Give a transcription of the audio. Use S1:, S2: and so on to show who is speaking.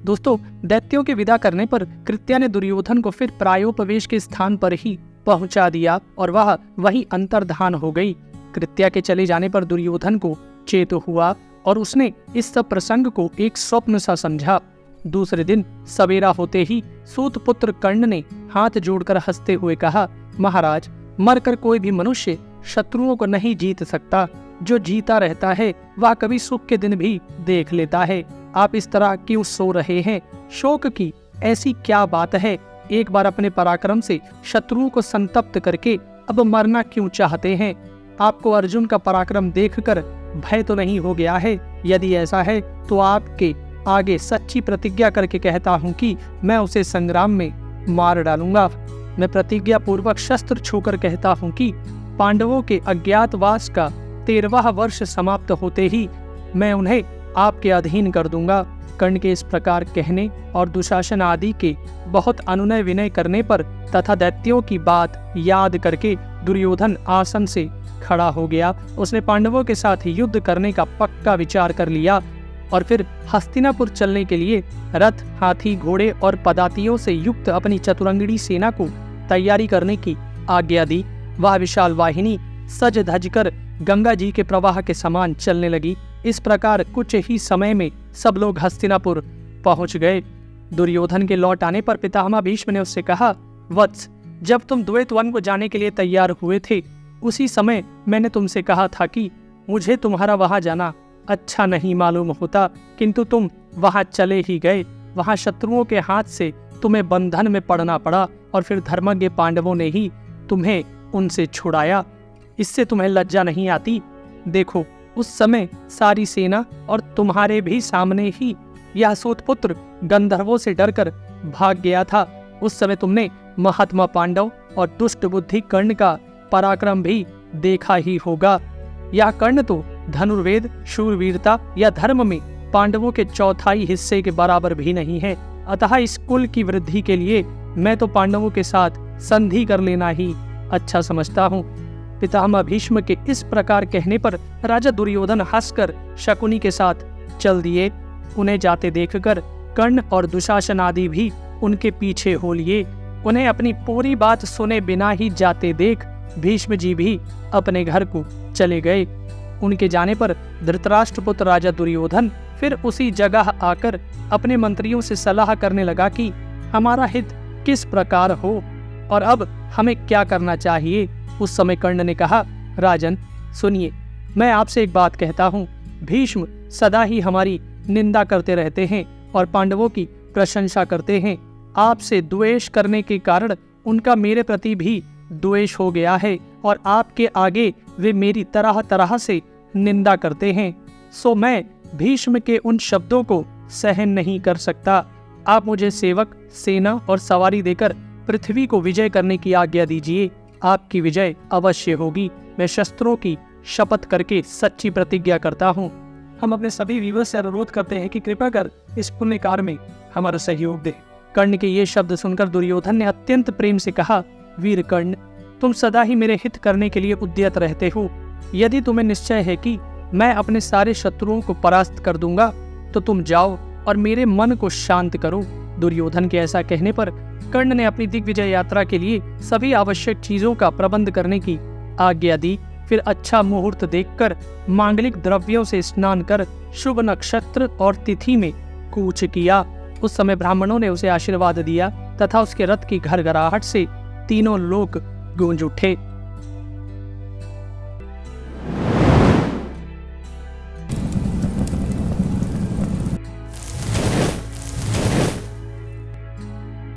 S1: दोस्तों, दैत्यों के विदा करने पर कृत्या ने दुर्योधन को फिर प्रायोपवेश के स्थान पर ही पहुंचा दिया और वह वहीं अंतर्धान हो गई। कृत्या के चले जाने पर दुर्योधन को चेत हुआ और उसने इस सब प्रसंग को एक स्वप्न सा समझा। दूसरे दिन सवेरा होते ही सूत पुत्र कर्ण ने हाथ जोड़कर हंसते हुए कहा, महाराज, मरकर कोई भी मनुष्य शत्रुओं को नहीं जीत सकता। जो जीता रहता है वह कभी सुख के दिन भी देख लेता है। आप इस तरह क्यों सो रहे हैं? शोक की ऐसी क्या बात है? एक बार अपने पराक्रम से शत्रुओं को संतप्त करके अब मरना क्यों चाहते हैं? आपको अर्जुन का पराक्रम देखकर भय तो नहीं हो गया है? यदि ऐसा है तो आपके आगे सच्ची प्रतिज्ञा करके कहता हूँ कि मैं उसे संग्राम में मार डालूंगा। मैं प्रतिज्ञा पूर्वक शस्त्र छूकर कहता हूँ कि पांडवों के अज्ञातवास का 13वां वर्ष समाप्त होते ही मैं उन्हें आपके अधीन कर दूंगा। कर्ण के इस प्रकार कहने और दुशासन आदि के बहुत अनुनय विनय करने पर तथा दैत्यों की बात याद करके दुर्योधन आसन से खड़ा हो गया। उसने पांडवों के साथ युद्ध करने का पक्का विचार कर लिया और फिर हस्तिनापुर चलने के लिए रथ, हाथी, घोड़े और पदातियों से युक्त अपनी चतुरंगड़ी सेना को तैयारी करने की आज्ञा दी। वह विशाल वाहिनी सज धज कर गंगा जी के प्रवाह के समान चलने लगी। इस प्रकार कुछ ही समय में सब लोग हस्तिनापुर पहुंच गए। दुर्योधन के लौट आने पर पितामह भीष्म ने उससे कहा, वत्स, जब तुम द्वैत वन को जाने के लिए तैयार हुए थे उसी समय मैंने तुमसे कहा था कि मुझे तुम्हारा वहां जाना अच्छा नहीं मालूम होता, किंतु तुम वहां चले ही गए। वहां शत्रुओं के हाथ से तुम्हें बंधन में पड़ना पड़ा और फिर धर्मज्ञ पांडवों ने ही तुम्हें उनसे छुड़ाया। इससे तुम्हें लज्जा नहीं आती? देखो, उस समय सारी सेना और तुम्हारे भी सामने ही यह सूतपुत्र गंधर्वों से डरकर भाग गया था। उस समय तुमने महात्मा पांडव और दुष्ट बुद्धि कर्ण का पराक्रम भी देखा ही होगा। यह कर्ण तो धनुर्वेद, शूरवीरता या धर्म में पांडवों के चौथाई हिस्से के बराबर भी नहीं है। अतः इस कुल की वृद्धि के लिए मैं तो पांडवों के साथ संधि कर लेना ही अच्छा समझता हूँ। पितामह भीष्म के इस प्रकार कहने पर राजा दुर्योधन हंसकर शकुनी के साथ चल दिए। उन्हें जाते देखकर कर्ण और दुशासन आदि भी उनके पीछे हो लिए। उन्हें अपनी पूरी बात सुने बिना ही जाते देख भीष्म जी भी अपने घर को चले गए। उनके जाने पर धृतराष्ट्रपुत्र राजा दुर्योधन फिर उसी जगह आकर अपने मंत्रियों से सलाह करने लगा कि हमारा हित किस प्रकार हो और अब हमें क्या करना चाहिए। उस समय कर्ण ने कहा, राजन सुनिए, मैं आपसे एक बात कहता हूँ। भीष्म सदा ही हमारी निंदा करते रहते हैं और पांडवों की प्रशंसा करते हैं। आपसे द्वेष करने के कारण उनका मेरे प्रति भी द्वेष हो गया है और आपके आगे वे मेरी तरह तरह से निंदा करते हैं। सो मैं भीष्म के उन शब्दों को सहन नहीं कर सकता। आप मुझे सेवक, सेना और सवारी देकर पृथ्वी को विजय करने की आज्ञा दीजिए। आपकी विजय अवश्य होगी। मैं शस्त्रों की शपथ करके सच्ची प्रतिज्ञा करता हूँ। हम अपने सभी व्यूअर्स से अनुरोध करते हैं कि कृपा कर इस पुण्य कार्य में हमारा सहयोग दें। कर्ण के ये शब्द सुनकर दुर्योधन ने अत्यंत प्रेम से कहा, वीर कर्ण, तुम सदा ही मेरे हित करने के लिए उद्यत रहते हो। यदि तुम्हें निश्चय है कि मैं अपने सारे शत्रुओं को परास्त कर दूंगा तो तुम जाओ और मेरे मन को शांत करो। दुर्योधन के ऐसा कहने पर कर्ण ने अपनी दिग्विजय यात्रा के लिए सभी आवश्यक चीजों का प्रबंध करने की आज्ञा दी। फिर अच्छा मुहूर्त देखकर मांगलिक द्रव्यों से स्नान कर शुभ नक्षत्र और तिथि में कूच किया। उस समय ब्राह्मणों ने उसे आशीर्वाद दिया तथा उसके रथ की घरघराहट से तीनों लोक गूंज उठे।